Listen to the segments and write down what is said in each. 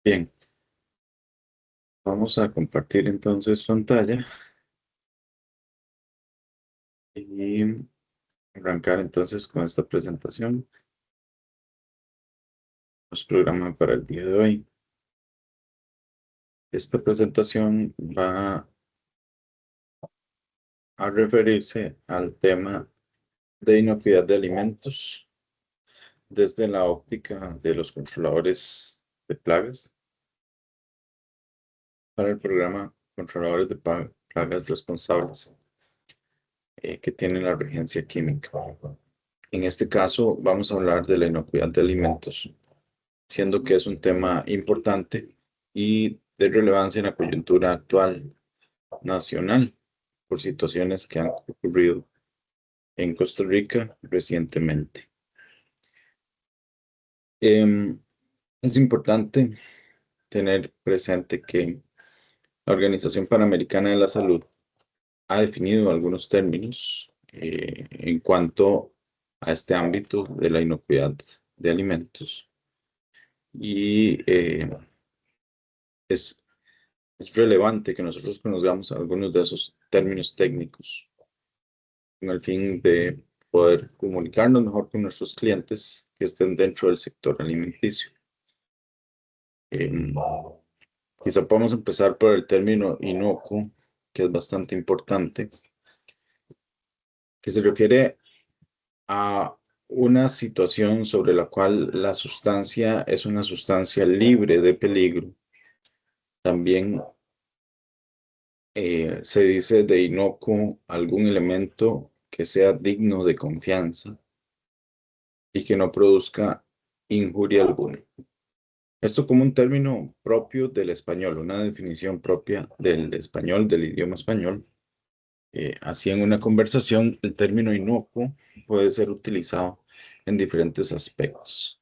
Bien, vamos a compartir entonces pantalla y arrancar entonces con esta presentación. Los programas para el día de hoy. Esta presentación va a referirse al tema de inocuidad de alimentos desde la óptica de los controladores de plagas para el programa Controladores de Plagas Responsables que tiene la regencia química. En este caso vamos a hablar de la inocuidad de alimentos, siendo que es un tema importante y de relevancia en la coyuntura actual nacional por situaciones que han ocurrido en Costa Rica recientemente. Es importante tener presente que la Organización Panamericana de la Salud ha definido algunos términos en cuanto a este ámbito de la inocuidad de alimentos y es relevante que nosotros conozcamos algunos de esos términos técnicos con el fin de poder comunicarnos mejor con nuestros clientes que estén dentro del sector alimenticio. Quizá podemos empezar por el término inocuo, que es bastante importante, que se refiere a una situación sobre la cual la sustancia es una sustancia libre de peligro. También se dice de inocuo algún elemento que sea digno de confianza y que no produzca injuria alguna. Esto como un término propio del español, una definición propia del español, del idioma español. Así en una conversación, el término inocuo puede ser utilizado en diferentes aspectos.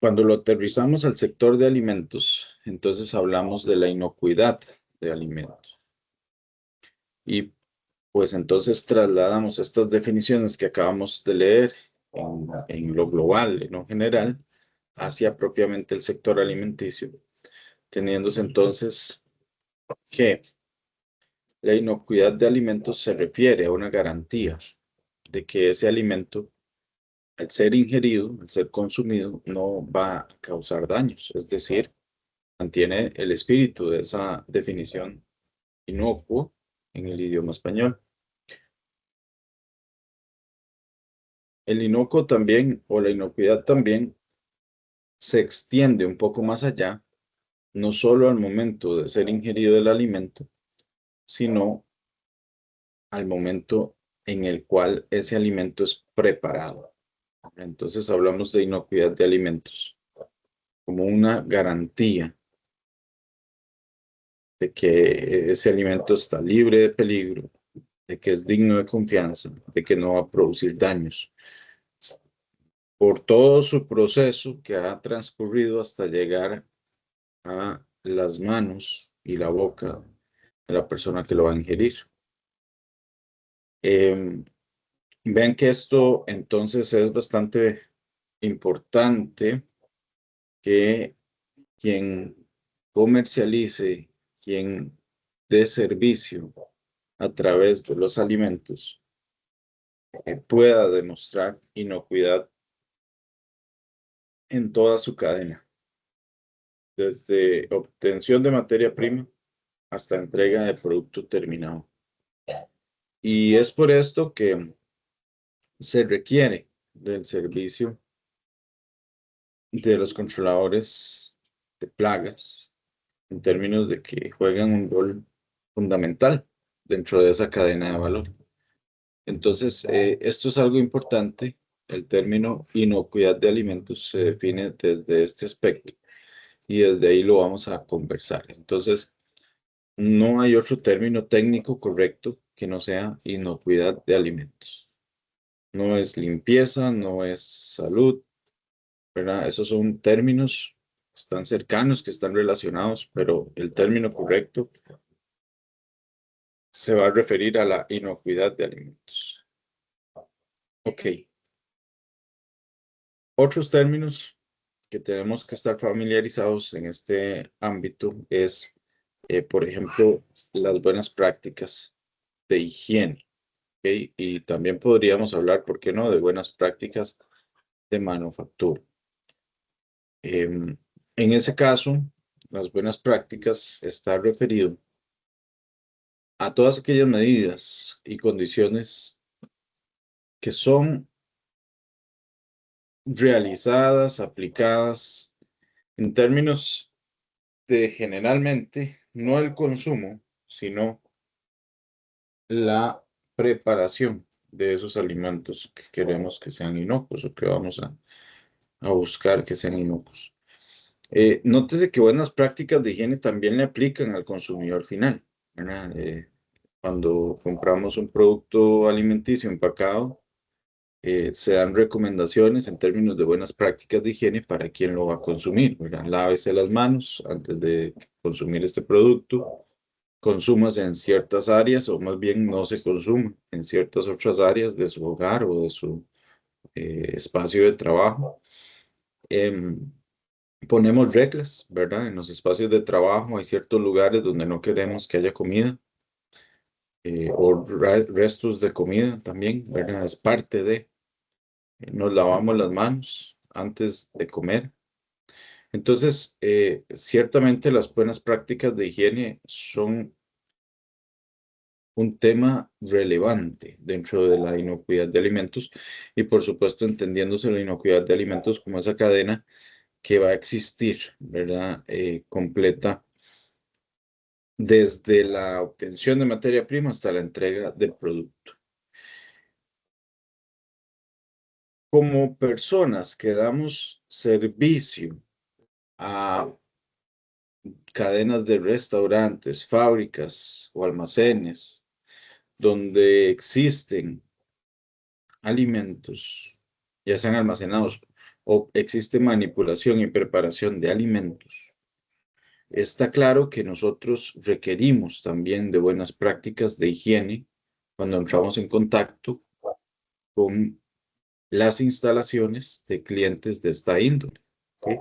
Cuando lo aterrizamos al sector de alimentos, entonces hablamos de la inocuidad de alimentos. Y pues entonces trasladamos estas definiciones que acabamos de leer en lo global, en lo general, hacia propiamente el sector alimenticio, teniéndose entonces que la inocuidad de alimentos se refiere a una garantía de que ese alimento, al ser ingerido, al ser consumido, no va a causar daños, es decir, mantiene el espíritu de esa definición inocuo en el idioma español. El inocuo también, o la inocuidad también, se extiende un poco más allá, no solo al momento de ser ingerido el alimento, sino al momento en el cual ese alimento es preparado. Entonces hablamos de inocuidad de alimentos como una garantía de que ese alimento está libre de peligro, de que es digno de confianza, de que no va a producir daños por todo su proceso que ha transcurrido hasta llegar a las manos y la boca de la persona que lo va a ingerir. Vean que esto entonces es bastante importante que quien comercialice, quien dé servicio a través de los alimentos, pueda demostrar inocuidad en toda su cadena, desde obtención de materia prima hasta entrega de producto terminado. Y es por esto que se requiere del servicio de los controladores de plagas, en términos de que juegan un rol fundamental dentro de esa cadena de valor. Entonces, esto es algo importante. El término inocuidad de alimentos se define desde este aspecto y desde ahí lo vamos a conversar. Entonces, no hay otro término técnico correcto que no sea inocuidad de alimentos. No es limpieza, no es salud, ¿verdad? Esos son términos que están cercanos, que están relacionados, pero el término correcto se va a referir a la inocuidad de alimentos. Ok. Otros términos que tenemos que estar familiarizados en este ámbito es, por ejemplo, las buenas prácticas de higiene. ¿Ok? Y también podríamos hablar, ¿por qué no?, de buenas prácticas de manufactura. En ese caso, las buenas prácticas está referido a todas aquellas medidas y condiciones que son realizadas, aplicadas en términos de generalmente no el consumo, sino la preparación de esos alimentos que queremos que sean inocuos o que vamos a buscar que sean inocuos. Nótese que buenas prácticas de higiene también le aplican al consumidor final, ¿verdad? Cuando compramos un producto alimenticio empacado, se dan recomendaciones en términos de buenas prácticas de higiene para quien lo va a consumir, ¿verdad? Lávese las manos antes de consumir este producto, consúmase en ciertas áreas o más bien no se consuma en ciertas otras áreas de su hogar o de su espacio de trabajo. Ponemos reglas, ¿verdad? En los espacios de trabajo hay ciertos lugares donde no queremos que haya comida o restos de comida también, ¿verdad? Es parte de, nos lavamos las manos antes de comer. Entonces, ciertamente las buenas prácticas de higiene son un tema relevante dentro de la inocuidad de alimentos y por supuesto entendiéndose la inocuidad de alimentos como esa cadena que va a existir, ¿verdad? Completa desde la obtención de materia prima hasta la entrega del producto. Como personas que damos servicio a cadenas de restaurantes, fábricas o almacenes donde existen alimentos, ya sean almacenados o existe manipulación y preparación de alimentos, está claro que nosotros requerimos también de buenas prácticas de higiene cuando entramos en contacto con las instalaciones de clientes de esta índole. ¿Okay?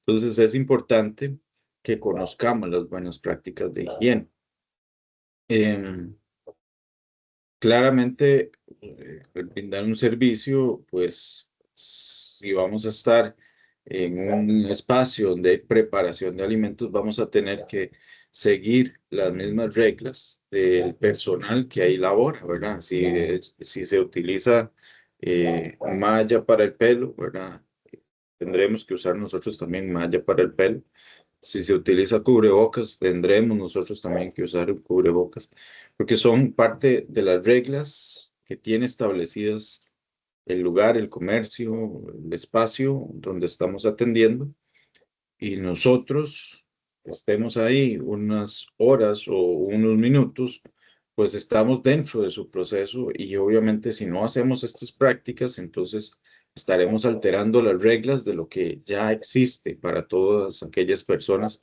Entonces es importante que conozcamos las buenas prácticas de higiene. Claramente, brindar un servicio, pues si vamos a estar en un espacio donde hay preparación de alimentos, vamos a tener que seguir las mismas reglas del personal que ahí labora, ¿verdad? Si se utiliza malla para el pelo, ¿verdad? Tendremos que usar nosotros también malla para el pelo. Si se utiliza cubrebocas, tendremos nosotros también que usar el cubrebocas, porque son parte de las reglas que tiene establecidas el lugar, el comercio, el espacio donde estamos atendiendo, y nosotros estemos ahí unas horas o unos minutos, pues estamos dentro de su proceso y obviamente si no hacemos estas prácticas, entonces estaremos alterando las reglas de lo que ya existe para todas aquellas personas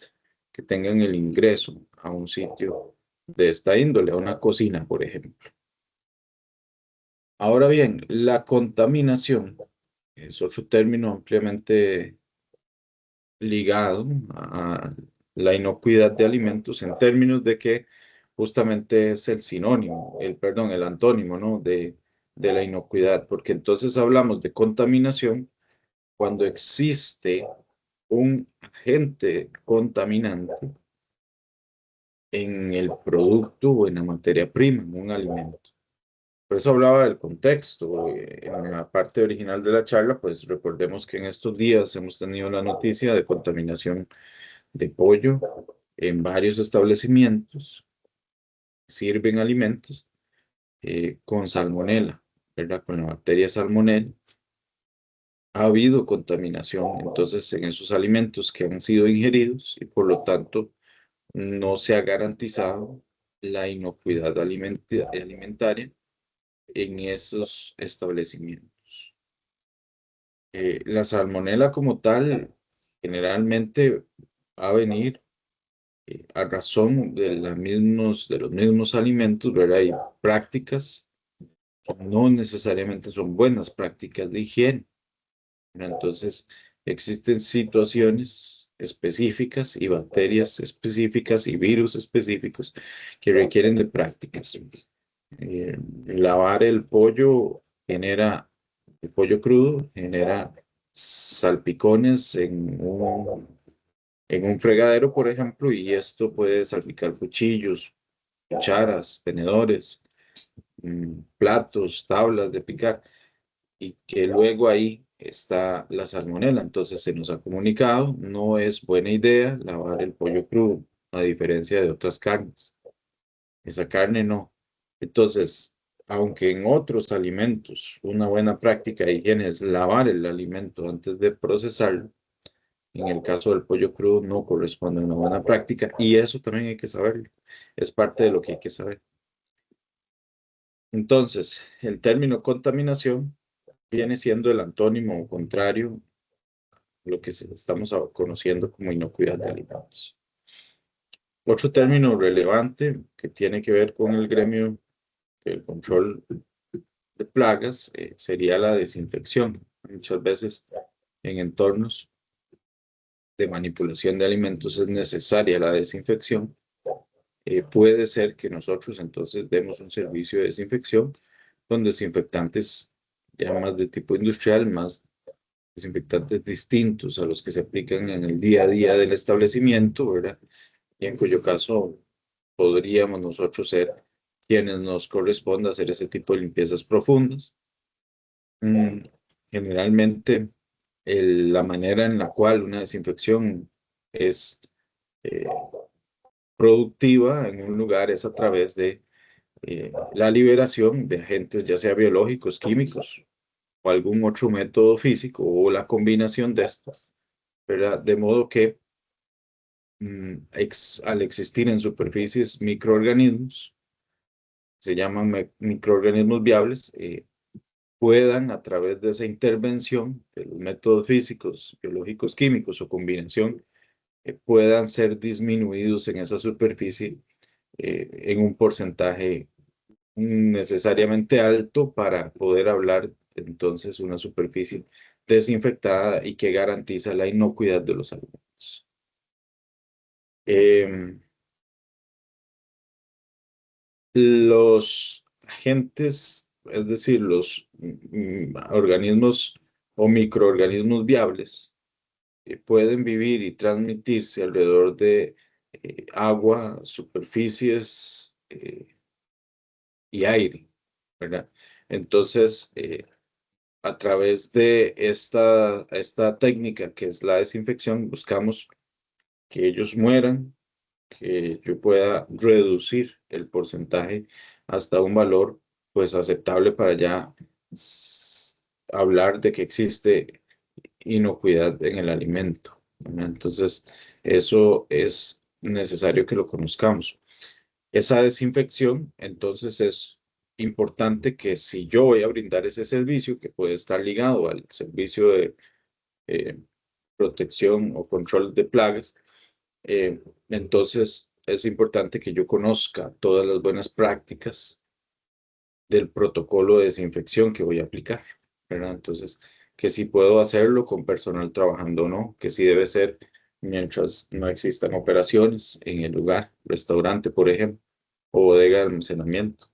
que tengan el ingreso a un sitio de esta índole, a una cocina, por ejemplo. Ahora bien, la contaminación es otro término ampliamente ligado a la inocuidad de alimentos en términos de que justamente es el sinónimo, perdón, el antónimo, ¿no? De la inocuidad, porque entonces hablamos de contaminación cuando existe un agente contaminante en el producto o en la materia prima, en un alimento. Por eso hablaba del contexto. En la parte original de la charla, pues recordemos que en estos días hemos tenido la noticia de contaminación de pollo en varios establecimientos. Sirven alimentos con salmonela, ¿verdad? Con la bacteria salmonella. Ha habido contaminación entonces en esos alimentos que han sido ingeridos y por lo tanto no se ha garantizado la inocuidad alimentaria en esos establecimientos. La salmonela como tal generalmente va a venir a razón de los mismos alimentos, ¿verdad? Hay prácticas que no necesariamente son buenas prácticas de higiene, ¿verdad? Entonces, existen situaciones específicas y bacterias específicas y virus específicos que requieren de prácticas. Lavar el pollo el pollo crudo genera salpicones en un fregadero, por ejemplo, y esto puede salpicar cuchillos, cucharas, tenedores, platos, tablas de picar, y que luego ahí está la salmonela. Entonces se nos ha comunicado, no es buena idea lavar el pollo crudo, a diferencia de otras carnes. Esa carne no. Entonces, aunque en otros alimentos una buena práctica de higiene es lavar el alimento antes de procesarlo, en el caso del pollo crudo no corresponde a una buena práctica y eso también hay que saberlo. Es parte de lo que hay que saber. Entonces, el término contaminación viene siendo el antónimo o contrario a lo que estamos conociendo como inocuidad de alimentos. Otro término relevante que tiene que ver con el gremio del control de plagas sería la desinfección. Muchas veces en entornos de manipulación de alimentos es necesaria la desinfección. Puede ser que nosotros entonces demos un servicio de desinfección con desinfectantes ya más de tipo industrial, más desinfectantes distintos a los que se aplican en el día a día del establecimiento, ¿verdad? Y en cuyo caso podríamos nosotros ser quienes nos corresponda hacer ese tipo de limpiezas profundas. Generalmente, la manera en la cual una desinfección es eh, productiva en un lugar es a través de la liberación de agentes, ya sea biológicos, químicos o algún otro método físico o la combinación de estos, ¿verdad? De modo que al existir en superficies microorganismos, se llaman microorganismos viables, puedan a través de esa intervención de los métodos físicos, biológicos, químicos o combinación, puedan ser disminuidos en esa superficie en un porcentaje necesariamente alto para poder hablar entonces una superficie desinfectada y que garantiza la inocuidad de los alimentos. Los agentes, es decir, los organismos o microorganismos viables, pueden vivir y transmitirse alrededor de agua, superficies y aire, ¿verdad? Entonces, a través de esta técnica que es la desinfección, buscamos que ellos mueran, que yo pueda reducir el porcentaje hasta un valor pues aceptable para ya hablar de que existe inocuidad en el alimento, ¿verdad? Entonces, eso es necesario que lo conozcamos. Esa desinfección, entonces, es importante que si yo voy a brindar ese servicio, que puede estar ligado al servicio de eh, protección o control de plagas, entonces es importante que yo conozca todas las buenas prácticas del protocolo de desinfección que voy a aplicar, ¿verdad? Entonces, que si puedo hacerlo con personal trabajando o no, que si debe ser mientras no existan operaciones en el lugar, restaurante, por ejemplo, o bodega de almacenamiento.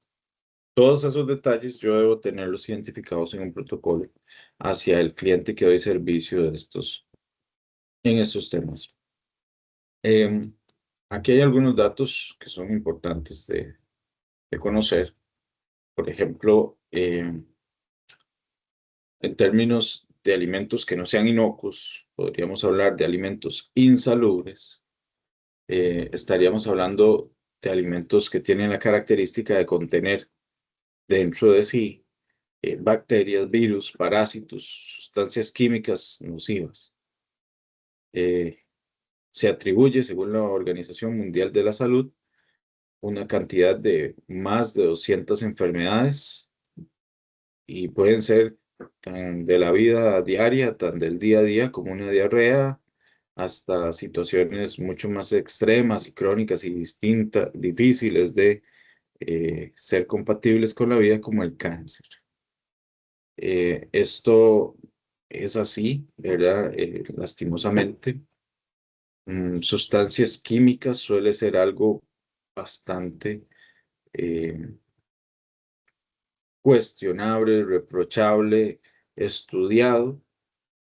Todos esos detalles yo debo tenerlos identificados en un protocolo hacia el cliente que doy servicio en estos temas. Aquí hay algunos datos que son importantes de conocer. Por ejemplo, en términos de alimentos que no sean inocuos, podríamos hablar de alimentos insalubres. Estaríamos hablando de alimentos que tienen la característica de contener dentro de sí bacterias, virus, parásitos, sustancias químicas nocivas. Se atribuye, según la Organización Mundial de la Salud, una cantidad de más de 200 enfermedades y pueden ser tan de la vida diaria, tan del día a día como una diarrea, hasta situaciones mucho más extremas y crónicas y distintas, difíciles de ser compatibles con la vida como el cáncer. Esto es así, ¿verdad? Lastimosamente. Sustancias químicas suele ser algo bastante eh, cuestionable, reprochable, estudiado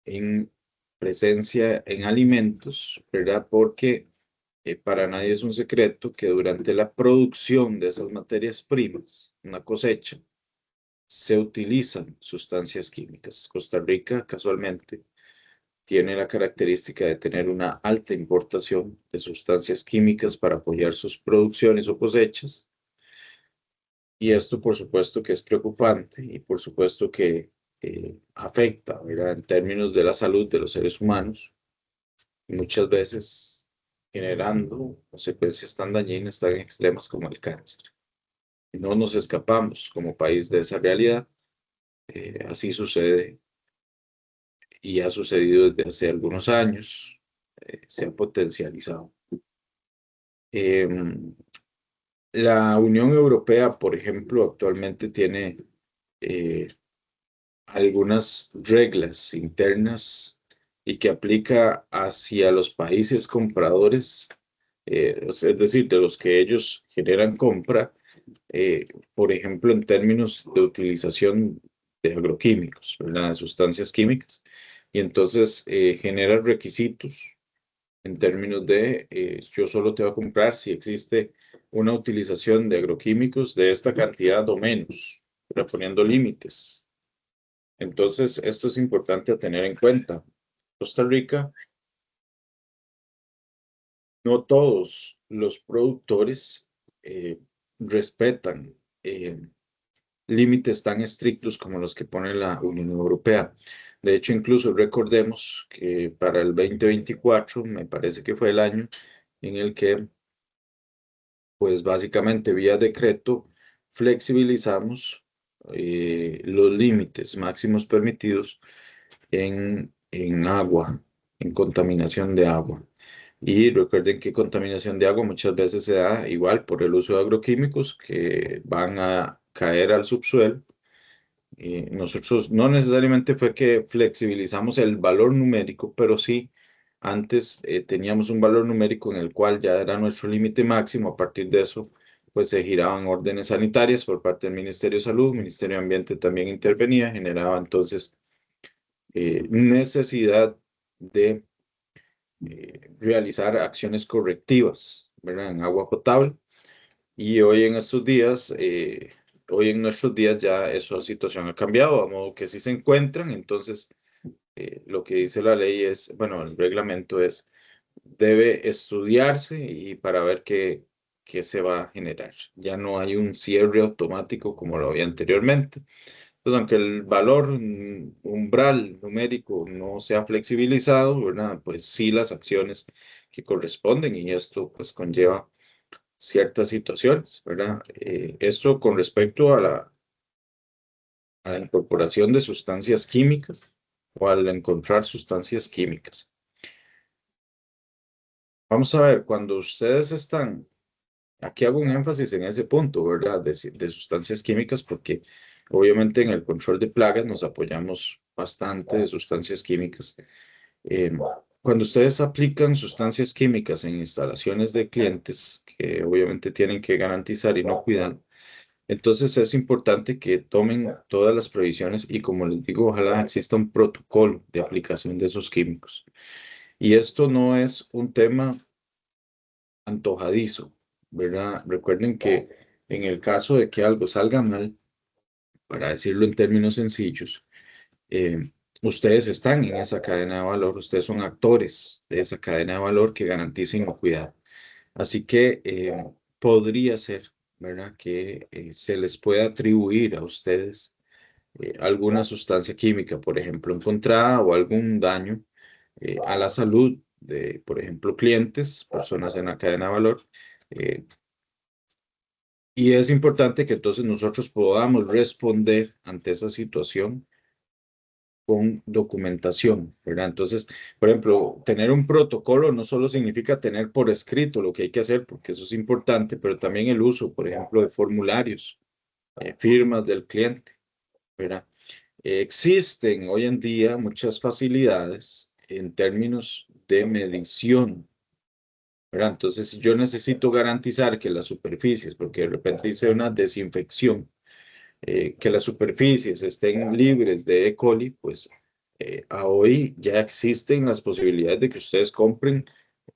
en presencia en alimentos, ¿verdad? Porque para nadie es un secreto que durante la producción de esas materias primas, una cosecha, se utilizan sustancias químicas. Costa Rica, casualmente, tiene la característica de tener una alta importación de sustancias químicas para apoyar sus producciones o cosechas. Y esto, por supuesto, que es preocupante y por supuesto que afecta, ¿verdad? En términos de la salud de los seres humanos, y muchas veces generando consecuencias tan dañinas, tan extremas como el cáncer. Y no nos escapamos como país de esa realidad. Así sucede y ha sucedido desde hace algunos años. Se ha potencializado. Em, la Unión Europea, por ejemplo, actualmente tiene eh, algunas reglas internas y que aplica hacia los países compradores, es decir, de los que ellos generan compra, por ejemplo, en términos de utilización de agroquímicos, ¿verdad? De sustancias químicas. Y entonces genera requisitos en términos de yo solo te voy a comprar si existe una utilización de agroquímicos de esta cantidad o menos, pero poniendo límites. Entonces, esto es importante a tener en cuenta. Costa Rica, no todos los productores respetan límites tan estrictos como los que pone la Unión Europea. De hecho, incluso recordemos que para el 2024, me parece que fue el año en el que, pues básicamente vía decreto, flexibilizamos los límites máximos permitidos en agua, en contaminación de agua. Y recuerden que contaminación de agua muchas veces se da igual por el uso de agroquímicos que van a caer al subsuelo. Nosotros no necesariamente fue que flexibilizamos el valor numérico, pero sí antes teníamos un valor numérico en el cual ya era nuestro límite máximo. A partir de eso, pues se giraban órdenes sanitarias por parte del Ministerio de Salud, Ministerio de Ambiente también intervenía, generaba entonces necesidad de realizar acciones correctivas, ¿verdad? En agua potable. Y hoy en estos días, hoy en nuestros días ya esa situación ha cambiado, a modo que si se encuentran, entonces lo que dice la ley es, bueno, el reglamento es, debe estudiarse y para ver qué se va a generar. Ya no hay un cierre automático como lo había anteriormente. Pues aunque el valor umbral numérico no se ha flexibilizado, ¿verdad? Pues sí las acciones que corresponden y esto pues conlleva ciertas situaciones, ¿verdad? Esto con respecto a la incorporación de sustancias químicas o al encontrar sustancias químicas. Vamos a ver, cuando ustedes están, aquí hago un énfasis en ese punto, ¿verdad? De sustancias químicas, porque obviamente en el control de plagas nos apoyamos bastante de sustancias químicas. Eh, cuando ustedes aplican sustancias químicas en instalaciones de clientes que obviamente tienen que garantizar y no cuidan, entonces es importante que tomen todas las previsiones y como les digo, ojalá exista un protocolo de aplicación de esos químicos. Y esto no es un tema antojadizo, ¿verdad? Recuerden que en el caso de que algo salga mal, para decirlo en términos sencillos, eh, ustedes están en esa cadena de valor, ustedes son actores de esa cadena de valor que garanticen el cuidado. Así que podría ser, ¿verdad? Que se les pueda atribuir a ustedes alguna sustancia química, por ejemplo, encontrada o algún daño a la salud de, por ejemplo, clientes, personas en la cadena de valor. eh, y es importante que entonces nosotros podamos responder ante esa situación con documentación, ¿verdad? Entonces, por ejemplo, tener un protocolo no solo significa tener por escrito lo que hay que hacer, porque eso es importante, pero también el uso, por ejemplo, de formularios, firmas del cliente, ¿verdad? Existen hoy en día muchas facilidades en términos de medición, ¿verdad? Entonces, si yo necesito garantizar que las superficies, porque de repente hice una desinfección, que las superficies estén libres de E. coli, pues a hoy ya existen las posibilidades de que ustedes compren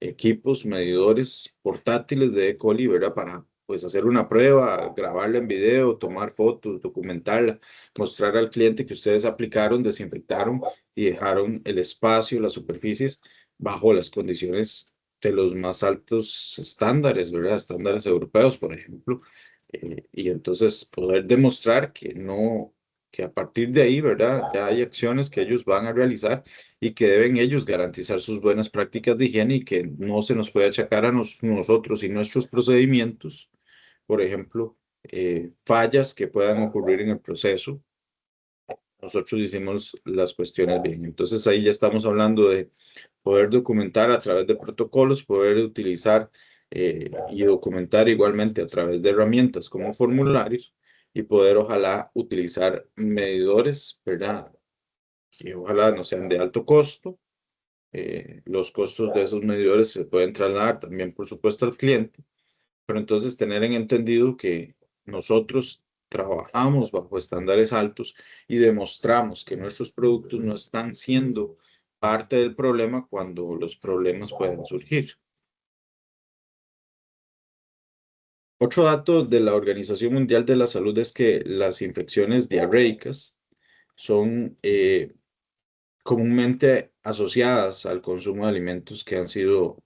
equipos medidores portátiles de E. coli, ¿verdad? Para pues hacer una prueba, grabarla en video, tomar fotos, documentarla, mostrar al cliente que ustedes aplicaron, desinfectaron y dejaron el espacio, las superficies bajo las condiciones de los más altos estándares, ¿verdad? Estándares europeos, por ejemplo. Y entonces poder demostrar que no, que a partir de ahí, ¿verdad? Ya hay acciones que ellos van a realizar y que deben ellos garantizar sus buenas prácticas de higiene y que no se nos puede achacar a nosotros y nuestros procedimientos, por ejemplo, fallas que puedan ocurrir en el proceso. Nosotros hicimos las cuestiones bien. Entonces ahí ya estamos hablando de poder documentar a través de protocolos, poder utilizar y documentar igualmente a través de herramientas como formularios y poder ojalá utilizar medidores, ¿verdad? Que ojalá no sean de alto costo. Los costos de esos medidores se pueden trasladar también, por supuesto, al cliente, pero entonces tener en entendido que nosotros trabajamos bajo estándares altos y demostramos que nuestros productos no están siendo parte del problema cuando los problemas pueden surgir. Otro dato de la Organización Mundial de la Salud es que las infecciones diarreicas son comúnmente asociadas al consumo de alimentos que han sido,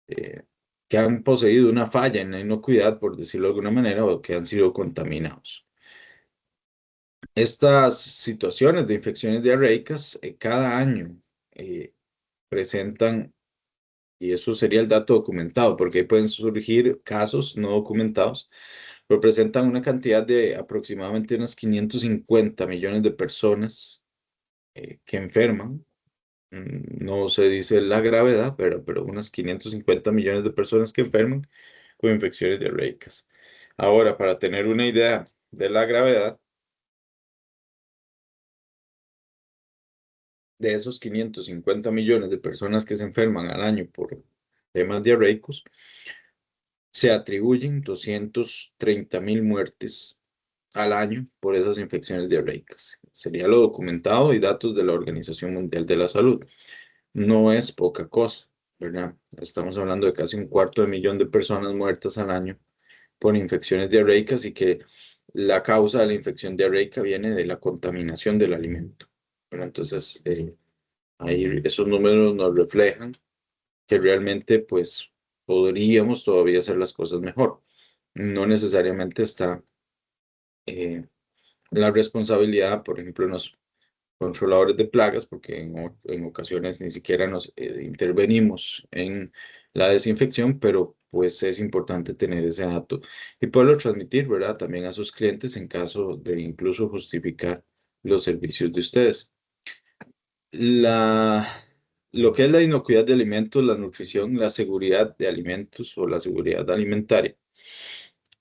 eh, que han poseído una falla en la inocuidad, por decirlo de alguna manera, o que han sido contaminados. Estas situaciones de infecciones diarreicas cada año eh, presentan, y eso sería el dato documentado, porque ahí pueden surgir casos no documentados, pero presentan una cantidad de aproximadamente unas 550 millones de personas que enferman. No se dice la gravedad, pero unas 550 millones de personas que enferman con infecciones diarreicas. Ahora, para tener una idea de la gravedad, de esos 550 millones de personas que se enferman al año por temas diarreicos, se atribuyen 230.000 muertes al año por esas infecciones diarreicas. Sería lo documentado y datos de la Organización Mundial de la Salud. No es poca cosa, ¿verdad? Estamos hablando de casi 1/4 de millón de personas muertas al año por infecciones diarreicas y que la causa de la infección diarreica viene de la contaminación del alimento. ¿Verdad? Entonces, ahí esos números nos reflejan que realmente pues podríamos todavía hacer las cosas mejor. No necesariamente está eh, la responsabilidad, por ejemplo, en los controladores de plagas, porque en ocasiones ni siquiera nos intervenimos en la desinfección, pero pues es importante tener ese dato y poderlo transmitir, ¿verdad? También a sus clientes en caso de incluso justificar los servicios de ustedes. La, lo que es la inocuidad de alimentos, la nutrición, la seguridad de alimentos o la seguridad alimentaria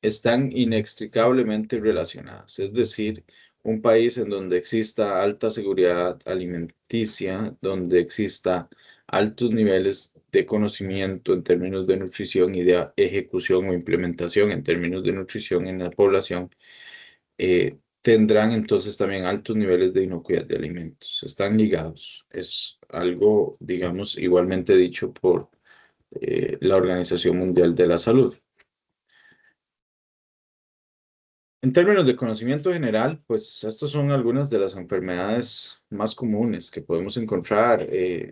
están inextricablemente relacionadas. Es decir, un país en donde exista alta seguridad alimenticia, donde exista altos niveles de conocimiento en términos de nutrición y de ejecución o implementación en términos de nutrición en la población, tendrán entonces también altos niveles de inocuidad de alimentos. Están ligados. Es algo, digamos, igualmente dicho por la Organización Mundial de la Salud. En términos de conocimiento general, pues estas son algunas de las enfermedades más comunes que podemos encontrar,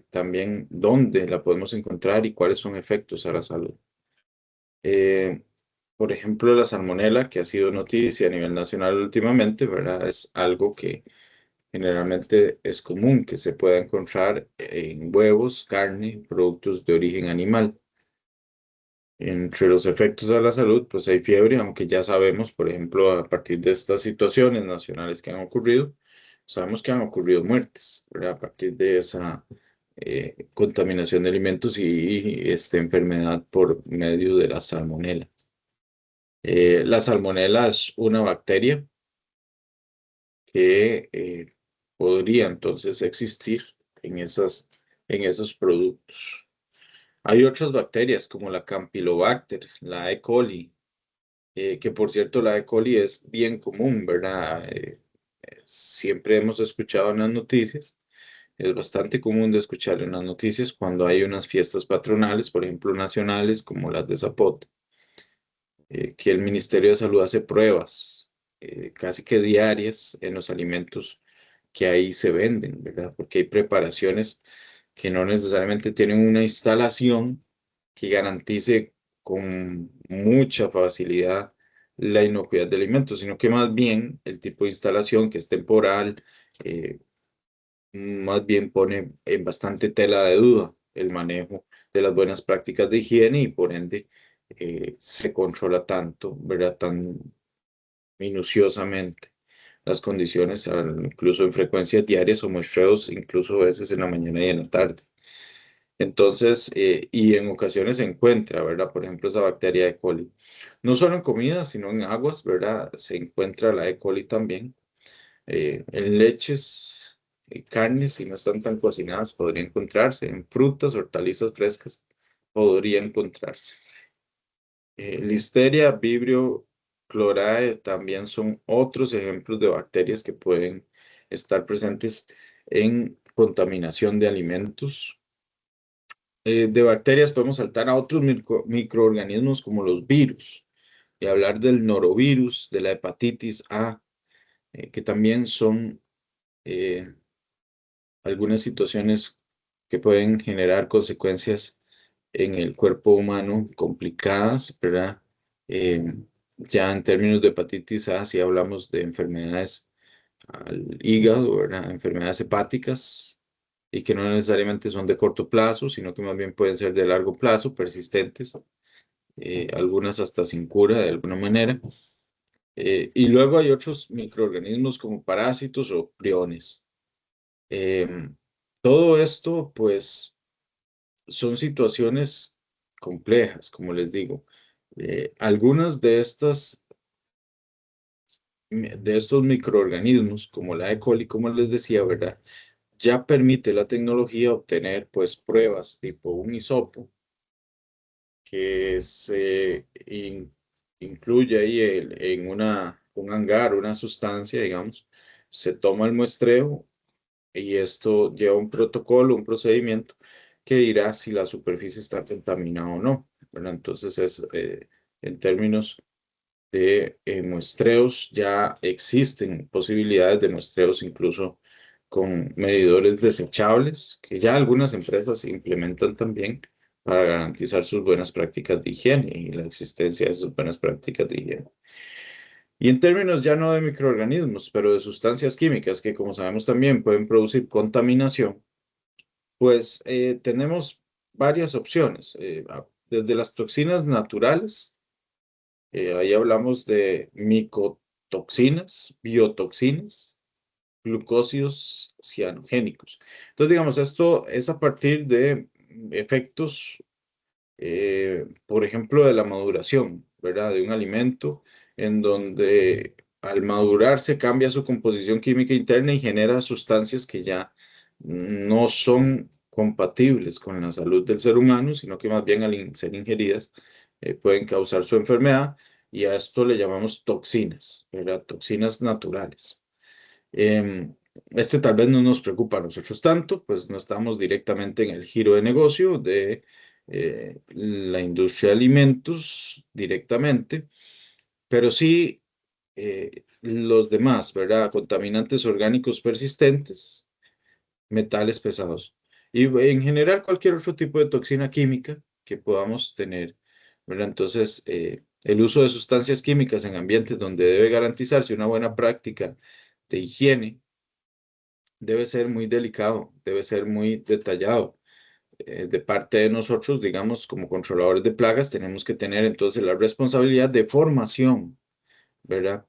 también dónde la podemos encontrar y cuáles son efectos a la salud. Eh, por ejemplo, la salmonela, que ha sido noticia a nivel nacional últimamente, ¿verdad? Es algo que generalmente es común que se pueda encontrar en huevos, carne, productos de origen animal. Entre los efectos a la salud, pues hay fiebre, aunque ya sabemos, por ejemplo, a partir de estas situaciones nacionales que han ocurrido, sabemos que han ocurrido muertes, ¿verdad? A partir de esa contaminación de alimentos y esta enfermedad por medio de la salmonela. La salmonela es una bacteria que podría entonces existir en esos productos. Hay otras bacterias como la Campylobacter, la E. coli, que por cierto la E. coli es bien común, ¿verdad? Siempre hemos escuchado en las noticias, es bastante común de escuchar en las noticias cuando hay unas fiestas patronales, por ejemplo, nacionales como las de Zapote, que el Ministerio de Salud hace pruebas casi que diarias en los alimentos que ahí se venden, ¿verdad? Porque hay preparaciones que no necesariamente tienen una instalación que garantice con mucha facilidad la inocuidad del alimento, sino que más bien el tipo de instalación que es temporal, eh, más bien pone en bastante tela de duda el manejo de las buenas prácticas de higiene y por ende se controla tanto, ¿verdad? Tan minuciosamente las condiciones, incluso en frecuencias diarias o muestreos, incluso a veces en la mañana y en la tarde. Entonces, y en ocasiones se encuentra, ¿verdad? Por ejemplo, esa bacteria E. coli. No solo en comida, sino en aguas, ¿verdad? Se encuentra la E. coli también. En leches, carnes, si no están tan cocinadas, podría encontrarse. En frutas, hortalizas frescas, podría encontrarse. Listeria, Vibrio clorae también son otros ejemplos de bacterias que pueden estar presentes en contaminación de alimentos. De bacterias podemos saltar a otros microorganismos como los virus y hablar del norovirus, de la hepatitis A, que también son eh, algunas situaciones que pueden generar consecuencias en el cuerpo humano complicadas, ¿verdad? Eh, ya en términos de hepatitis A, si hablamos de enfermedades al hígado, ¿verdad? Enfermedades hepáticas y que no necesariamente son de corto plazo, sino que más bien pueden ser de largo plazo, persistentes, algunas hasta sin cura de alguna manera. Y luego hay otros microorganismos como parásitos o priones. Todo esto, pues, son situaciones complejas, como les digo. Algunas de estos microorganismos, como la E. coli, como les decía, ¿verdad? Ya permite la tecnología obtener, pues, pruebas tipo un hisopo que se incluye ahí en un hangar, una sustancia, digamos, se toma el muestreo y esto lleva un protocolo, un procedimiento que dirá si la superficie está contaminada o no, ¿verdad? Entonces en términos de muestreos, ya existen posibilidades de muestreos incluso con medidores desechables, que ya algunas empresas implementan también para garantizar sus buenas prácticas de higiene y la existencia de sus buenas prácticas de higiene. Y en términos ya no de microorganismos, pero de sustancias químicas que, como sabemos, también pueden producir contaminación, pues tenemos varias opciones. Desde las toxinas naturales, ahí hablamos de micotoxinas, biotoxinas, glucósidos cianogénicos. Entonces, digamos, esto es a partir de efectos, por ejemplo, de la maduración, ¿verdad? De un alimento en donde al madurarse cambia su composición química interna y genera sustancias que ya no son compatibles con la salud del ser humano, sino que más bien al ser ingeridas pueden causar su enfermedad y a esto le llamamos toxinas, ¿verdad? Toxinas naturales. Este tal vez no nos preocupa a nosotros tanto, pues no estamos directamente en el giro de negocio de la industria de alimentos directamente, pero sí los demás, ¿verdad? Contaminantes orgánicos persistentes, metales pesados y en general cualquier otro tipo de toxina química que podamos tener, ¿verdad? Entonces, el uso de sustancias químicas en ambientes donde debe garantizarse una buena práctica de higiene debe ser muy delicado, debe ser muy detallado. De parte de nosotros, digamos, como controladores de plagas, tenemos que tener entonces la responsabilidad de formación, ¿verdad?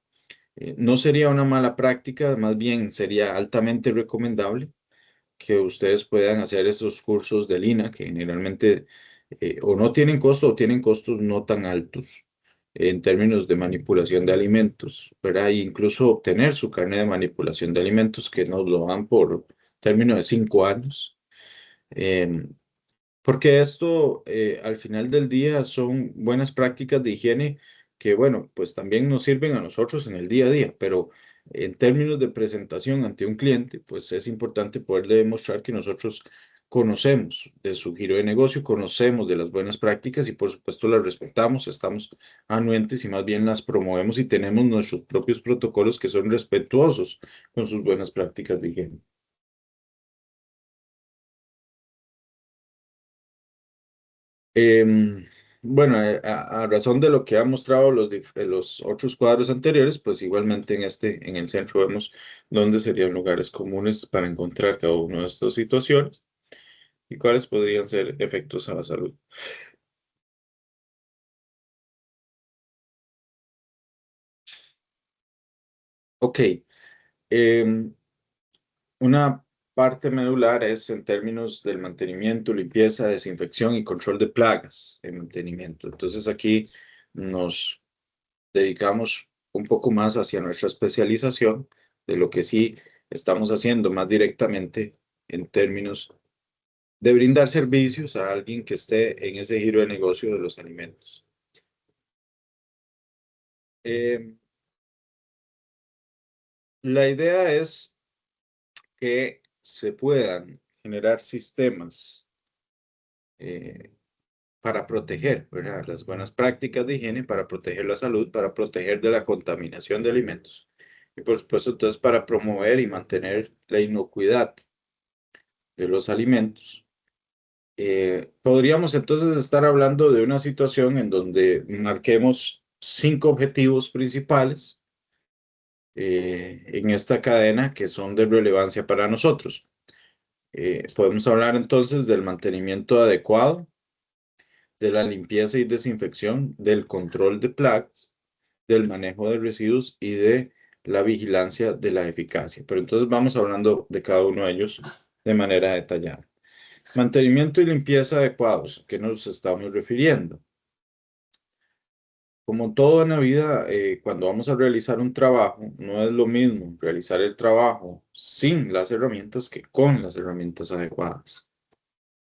No sería una mala práctica, más bien sería altamente recomendable que ustedes puedan hacer esos cursos de Lina, que generalmente o no tienen costo o tienen costos no tan altos, en términos de manipulación de alimentos, ¿verdad? E incluso obtener su carnet de manipulación de alimentos que nos lo dan por término de 5 años. Em, Porque esto, al final del día, son buenas prácticas de higiene que, bueno, pues también nos sirven a nosotros en el día a día, pero en términos de presentación ante un cliente, pues es importante poderle demostrar que nosotros conocemos de su giro de negocio, conocemos de las buenas prácticas y por supuesto las respetamos, estamos anuentes y más bien las promovemos y tenemos nuestros propios protocolos que son respetuosos con sus buenas prácticas de higiene. Em, bueno, a razón de lo que han mostrado los otros cuadros anteriores, pues igualmente en el centro vemos dónde serían lugares comunes para encontrar cada una de estas situaciones y cuáles podrían ser efectos a la salud. Ok, em, una parte medular es en términos del mantenimiento, limpieza, desinfección y control de plagas en mantenimiento. Entonces aquí nos dedicamos un poco más hacia nuestra especialización de lo que sí estamos haciendo más directamente en términos de brindar servicios a alguien que esté en ese giro de negocio de los alimentos. Eh, la idea es que se puedan generar sistemas eh, para proteger, ¿verdad? Las buenas prácticas de higiene, para proteger la salud, para proteger de la contaminación de alimentos. Y por supuesto, entonces, para promover y mantener la inocuidad de los alimentos. Podríamos entonces estar hablando de una situación en donde marquemos 5 objetivos principales en esta cadena que son de relevancia para nosotros. Podemos hablar entonces del mantenimiento adecuado, de la limpieza y desinfección, del control de plagas, del manejo de residuos y de la vigilancia de la eficacia. Pero entonces vamos hablando de cada uno de ellos de manera detallada. Mantenimiento y limpieza adecuados, ¿a qué nos estamos refiriendo? Como todo en la vida, cuando vamos a realizar un trabajo, no es lo mismo realizar el trabajo sin las herramientas que con las herramientas adecuadas.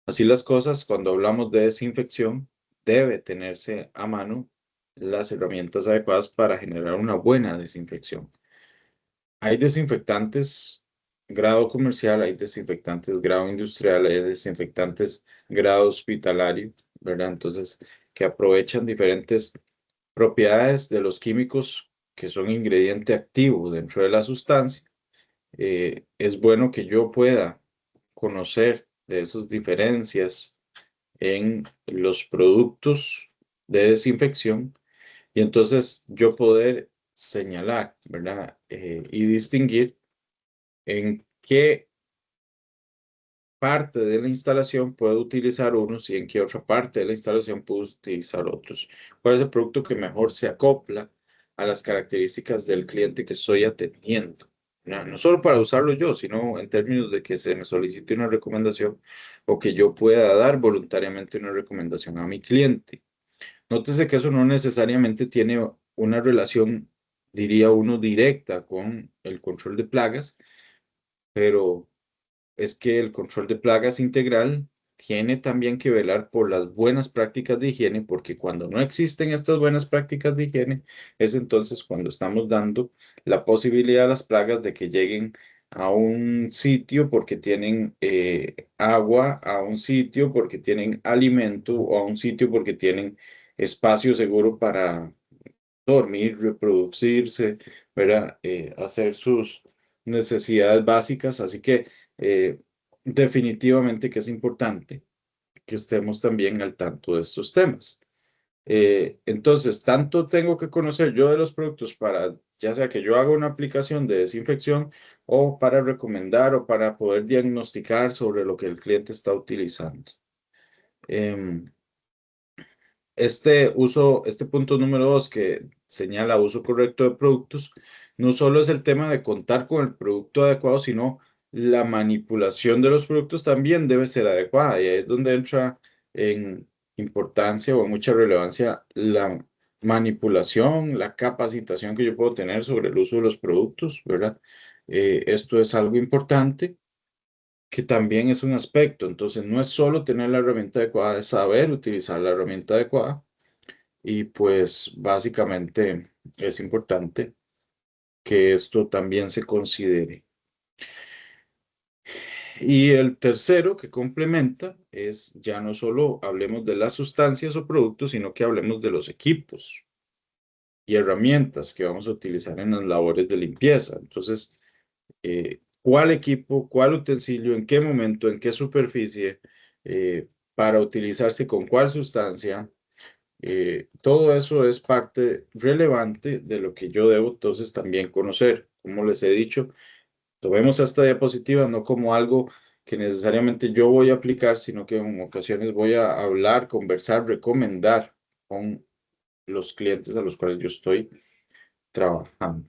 Así las cosas, cuando hablamos de desinfección, debe tenerse a mano las herramientas adecuadas para generar una buena desinfección. Hay desinfectantes grado comercial, hay desinfectantes grado industrial, hay desinfectantes grado hospitalario, ¿verdad? Entonces, que aprovechan diferentes propiedades de los químicos que son ingrediente activo dentro de la sustancia. Es bueno que yo pueda conocer de esas diferencias en los productos de desinfección y entonces yo poder señalar, ¿verdad? Y distinguir en qué parte de la instalación puedo utilizar unos y en qué otra parte de la instalación puedo utilizar otros. ¿Cuál es el producto que mejor se acopla a las características del cliente que estoy atendiendo? No solo para usarlo yo, sino en términos de que se me solicite una recomendación o que yo pueda dar voluntariamente una recomendación a mi cliente. Nótese que eso no necesariamente tiene una relación, diría uno, directa con el control de plagas, pero es que el control de plagas integral tiene también que velar por las buenas prácticas de higiene, porque cuando no existen estas buenas prácticas de higiene, es entonces cuando estamos dando la posibilidad a las plagas de que lleguen a un sitio porque tienen agua, a un sitio porque tienen alimento o a un sitio porque tienen espacio seguro para dormir, reproducirse, ¿verdad? Hacer sus necesidades básicas. Así que definitivamente que es importante que estemos también al tanto de estos temas. Entonces, tanto tengo que conocer yo de los productos para, ya sea que yo haga una aplicación de desinfección o para recomendar o para poder diagnosticar sobre lo que el cliente está utilizando. Em, este punto número 2 que señala uso correcto de productos, no solo es el tema de contar con el producto adecuado, sino la manipulación de los productos también debe ser adecuada. Y ahí es donde entra en importancia o en mucha relevancia la manipulación, la capacitación que yo puedo tener sobre el uso de los productos, ¿verdad? Esto es algo importante que también es un aspecto. Entonces, no es solo tener la herramienta adecuada, es saber utilizar la herramienta adecuada. Y pues básicamente es importante que esto también se considere. Y el tercero que complementa es ya no solo hablemos de las sustancias o productos, sino que hablemos de los equipos y herramientas que vamos a utilizar en las labores de limpieza. Entonces, ¿cuál equipo, cuál utensilio, en qué momento, en qué superficie, para utilizarse con cuál sustancia? Todo eso es parte relevante de lo que yo debo entonces también conocer. Como les he dicho, tomemos esta diapositiva no como algo que necesariamente yo voy a aplicar, sino que en ocasiones voy a hablar, conversar, recomendar con los clientes a los cuales yo estoy trabajando.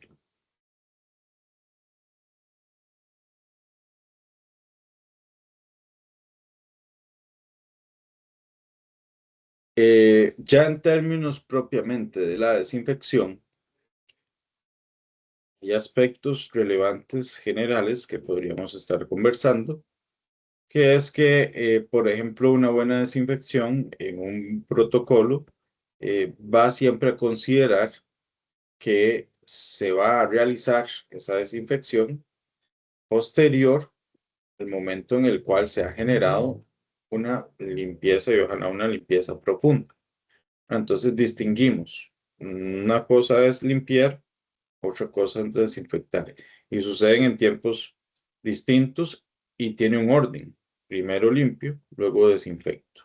Ya en términos propiamente de la desinfección, hay aspectos relevantes generales que podríamos estar conversando, que es que, por ejemplo, una buena desinfección en un protocolo va siempre a considerar que se va a realizar esa desinfección posterior al momento en el cual se ha generado una limpieza y ojalá una limpieza profunda. Entonces distinguimos. Una cosa es limpiar, otra cosa es desinfectar. Y suceden en tiempos distintos y tiene un orden. Primero limpio, luego desinfecto.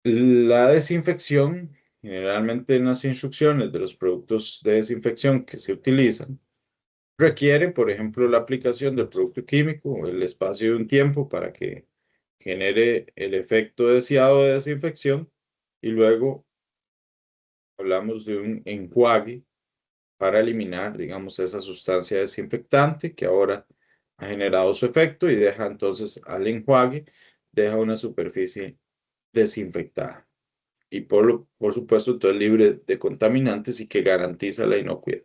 La desinfección, generalmente en las instrucciones de los productos de desinfección que se utilizan, requiere, por ejemplo, la aplicación del producto químico, el espacio de un tiempo para que genere el efecto deseado de desinfección y luego hablamos de un enjuague para eliminar, digamos, esa sustancia desinfectante que ahora ha generado su efecto y deja entonces al enjuague, deja una superficie desinfectada. Y por supuesto, entonces libre de contaminantes y que garantiza la inocuidad.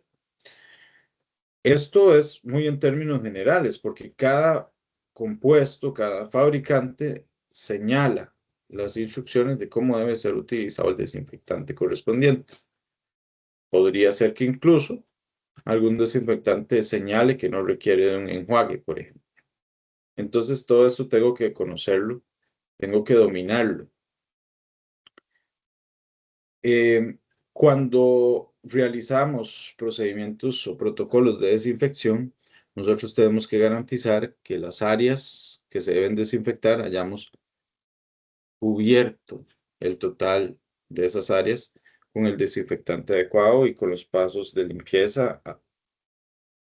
Esto es muy en términos generales, porque cada compuesto, cada fabricante señala las instrucciones de cómo debe ser utilizado el desinfectante correspondiente. Podría ser que incluso algún desinfectante señale que no requiere de un enjuague, por ejemplo. Entonces, todo esto tengo que conocerlo, tengo que dominarlo. Cuando realizamos procedimientos o protocolos de desinfección, nosotros tenemos que garantizar que las áreas que se deben desinfectar hayamos cubierto el total de esas áreas con el desinfectante adecuado y con los pasos de limpieza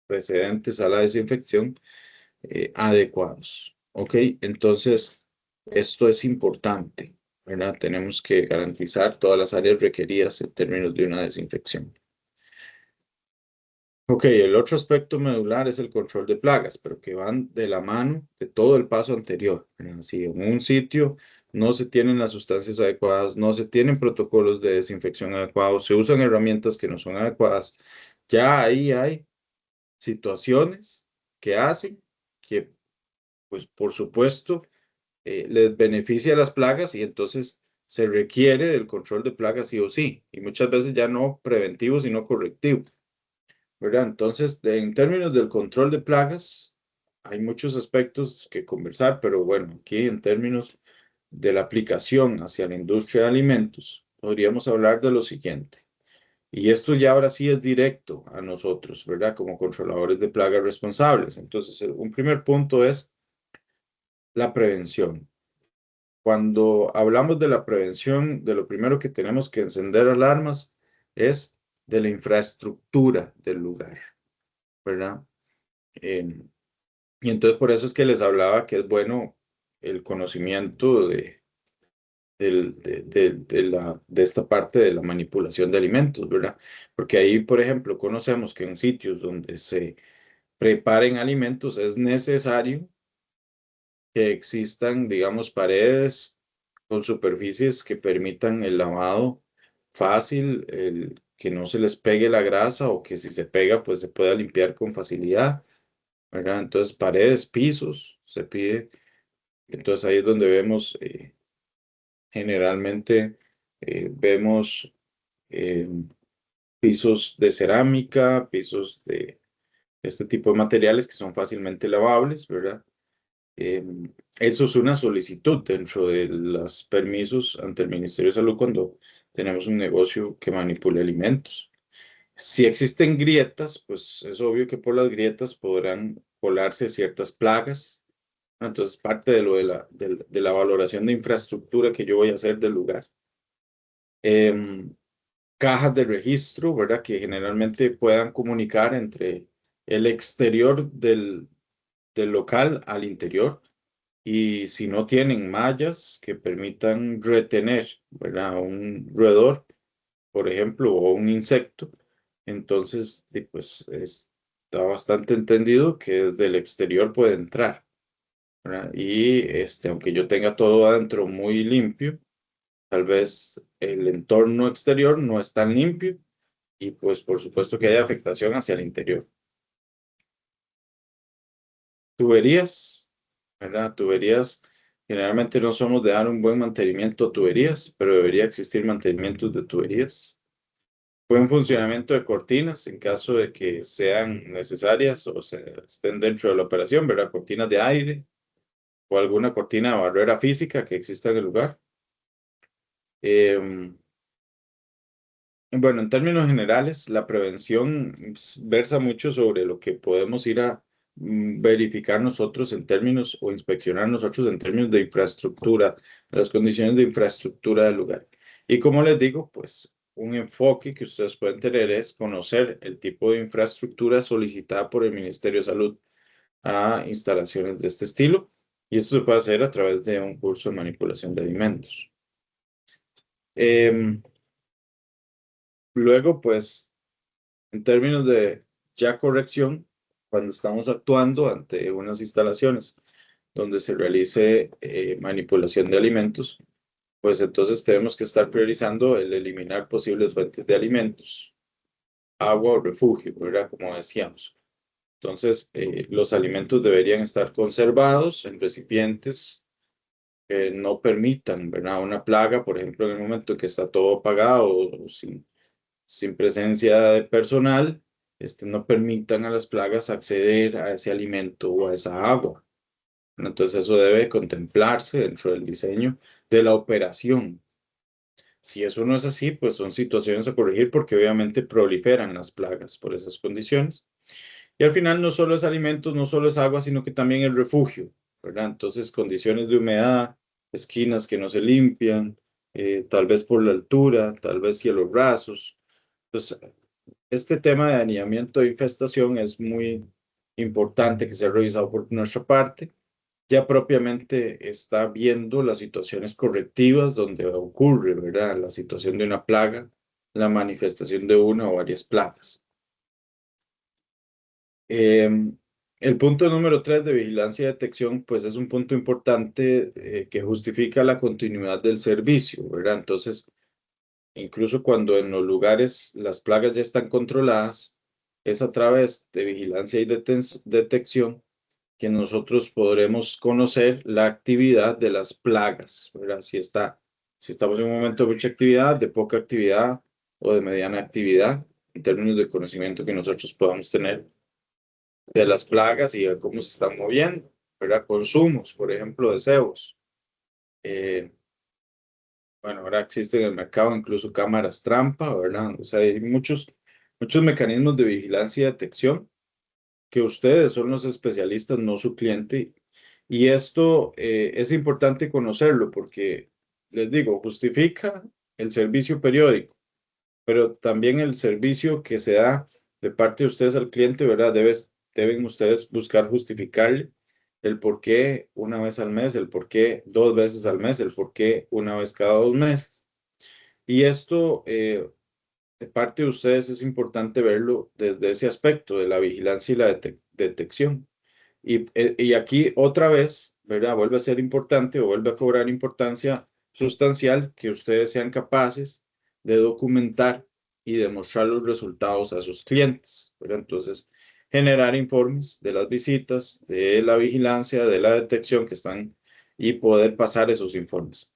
precedentes a la desinfección adecuados. ¿Ok? Entonces, esto es importante, ¿verdad? Tenemos que garantizar todas las áreas requeridas en términos de una desinfección. Ok, el otro aspecto medular es el control de plagas, pero que van de la mano de todo el paso anterior. Si en un sitio no se tienen las sustancias adecuadas, no se tienen protocolos de desinfección adecuados, se usan herramientas que no son adecuadas, ya ahí hay situaciones que hacen que, pues por supuesto, les beneficia a las plagas y entonces se requiere del control de plagas sí o sí, y muchas veces ya no preventivo, sino correctivo. ¿Verdad? Entonces, en términos del control de plagas, hay muchos aspectos que conversar, pero bueno, aquí en términos de la aplicación hacia la industria de alimentos, podríamos hablar de lo siguiente. Y esto ya ahora sí es directo a nosotros, ¿verdad? Como controladores de plagas responsables. Entonces, un primer punto es la prevención. Cuando hablamos de la prevención, de lo primero que tenemos que encender alarmas es de la infraestructura del lugar, ¿verdad? Y entonces por eso es que les hablaba que es bueno el conocimiento de esta parte de la manipulación de alimentos, ¿verdad? Porque ahí, por ejemplo, conocemos que en sitios donde se preparen alimentos es necesario que existan, digamos, paredes con superficies que permitan el lavado fácil, que no se les pegue la grasa o que si se pega, pues se pueda limpiar con facilidad, ¿verdad? Entonces, paredes, pisos, se pide. Entonces, ahí es donde vemos, generalmente, vemos eh, pisos de cerámica, pisos de este tipo de materiales que son fácilmente lavables, ¿verdad? Eso es una solicitud dentro de los permisos ante el Ministerio de Salud cuando tenemos un negocio que manipule alimentos. Si existen grietas, pues es obvio que por las grietas podrán colarse ciertas plagas. Entonces, parte de lo de la valoración de infraestructura que yo voy a hacer del lugar. Em, Cajas de registro, ¿verdad? Que generalmente puedan comunicar entre el exterior del local al interior. Y si no tienen mallas que permitan retener, ¿verdad? Un roedor, por ejemplo, o un insecto, entonces, pues está bastante entendido que desde el exterior puede entrar, ¿verdad? Y aunque yo tenga todo adentro muy limpio, tal vez el entorno exterior no es tan limpio y pues por supuesto que hay afectación hacia el interior. Tuberías, ¿verdad? Tuberías, generalmente no somos de dar un buen mantenimiento a tuberías, pero debería existir mantenimiento de tuberías. Buen funcionamiento de cortinas en caso de que sean necesarias o estén dentro de la operación, ¿verdad? Cortinas de aire o alguna cortina de barrera física que exista en el lugar. Em, Bueno, en términos generales, la prevención versa mucho sobre lo que podemos ir a verificar nosotros en términos o inspeccionar nosotros en términos de infraestructura, las condiciones de infraestructura del lugar. Y como les digo, pues un enfoque que ustedes pueden tener es conocer el tipo de infraestructura solicitada por el Ministerio de Salud a instalaciones de este estilo. Y esto se puede hacer a través de un curso de manipulación de alimentos. Em, Luego, pues en términos de ya corrección, cuando estamos actuando ante unas instalaciones donde se realice manipulación de alimentos, pues entonces tenemos que estar priorizando el eliminar posibles fuentes de alimentos, agua o refugio, ¿verdad? Como decíamos. Entonces, los alimentos deberían estar conservados en recipientes que no permitan, ¿verdad? Una plaga, por ejemplo, en el momento que está todo apagado o sin presencia de personal, no permitan a las plagas acceder a ese alimento o a esa agua. Entonces eso debe contemplarse dentro del diseño de la operación. Si eso no es así, pues son situaciones a corregir porque obviamente proliferan las plagas por esas condiciones. Y al final no solo es alimentos, no solo es agua, sino que también el refugio, ¿verdad? Entonces condiciones de humedad, esquinas que no se limpian, tal vez por la altura, tal vez cielos rasos. Entonces, este tema de aneamiento de infestación es muy importante que sea revisado por nuestra parte. Ya propiamente está viendo las situaciones correctivas donde ocurre, ¿verdad? La situación de una plaga, la manifestación de una o varias plagas. Em, el punto número 3 de vigilancia y detección, pues es un punto importante que justifica la continuidad del servicio, ¿verdad? Entonces, incluso cuando en los lugares las plagas ya están controladas, es a través de vigilancia y detección que nosotros podremos conocer la actividad de las plagas, ¿verdad? Si estamos en un momento de mucha actividad, de poca actividad o de mediana actividad, en términos de conocimiento que nosotros podamos tener de las plagas y de cómo se están moviendo, ¿verdad? Consumos, por ejemplo, de cebos. Eh, Bueno, ahora existen en el mercado incluso cámaras trampa, ¿verdad? O sea, hay muchos mecanismos de vigilancia y detección que ustedes son los especialistas, no su cliente. Y esto es importante conocerlo porque, les digo, justifica el servicio periódico, pero también el servicio que se da de parte de ustedes al cliente, ¿verdad? Deben ustedes buscar justificarle el por qué una vez al mes, el por qué dos veces al mes, el por qué una vez cada 2 meses. Y esto, de parte de ustedes, es importante verlo desde ese aspecto de la vigilancia y la detección. Y aquí otra vez, ¿verdad? Vuelve a ser importante o vuelve a cobrar importancia sustancial que ustedes sean capaces de documentar y demostrar los resultados a sus clientes, ¿verdad? Entonces, generar informes de las visitas, de la vigilancia, de la detección que están y poder pasar esos informes.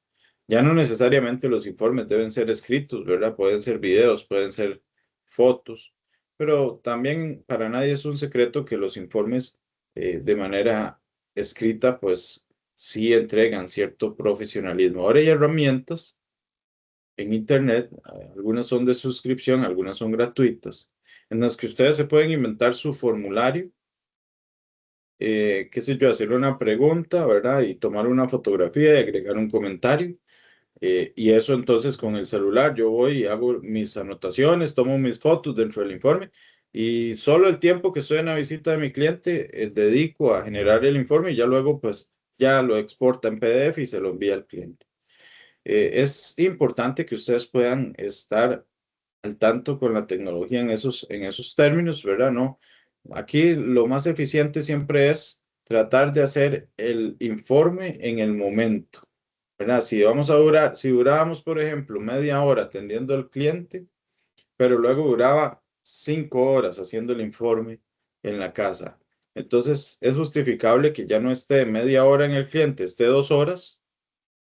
Ya no necesariamente los informes deben ser escritos, ¿verdad? Pueden ser videos, pueden ser fotos, pero también para nadie es un secreto que los informes de manera escrita, pues sí entregan cierto profesionalismo. Ahora hay herramientas en Internet, algunas son de suscripción, algunas son gratuitas, en las que ustedes se pueden inventar su formulario, qué sé yo, hacer una pregunta, ¿verdad? Y tomar una fotografía y agregar un comentario. Y eso entonces con el celular yo voy y hago mis anotaciones, tomo mis fotos dentro del informe y solo el tiempo que estoy en la visita de mi cliente dedico a generar el informe y ya luego pues ya lo exporta en PDF y se lo envía al cliente. Es importante que ustedes puedan estar al tanto con la tecnología en esos términos, ¿verdad? No, aquí lo más eficiente siempre es tratar de hacer el informe en el momento, ¿verdad? Si durábamos, por ejemplo, media hora atendiendo al cliente, pero luego duraba 5 horas haciendo el informe en la casa. Entonces, es justificable que ya no esté media hora en el cliente, esté 2 horas,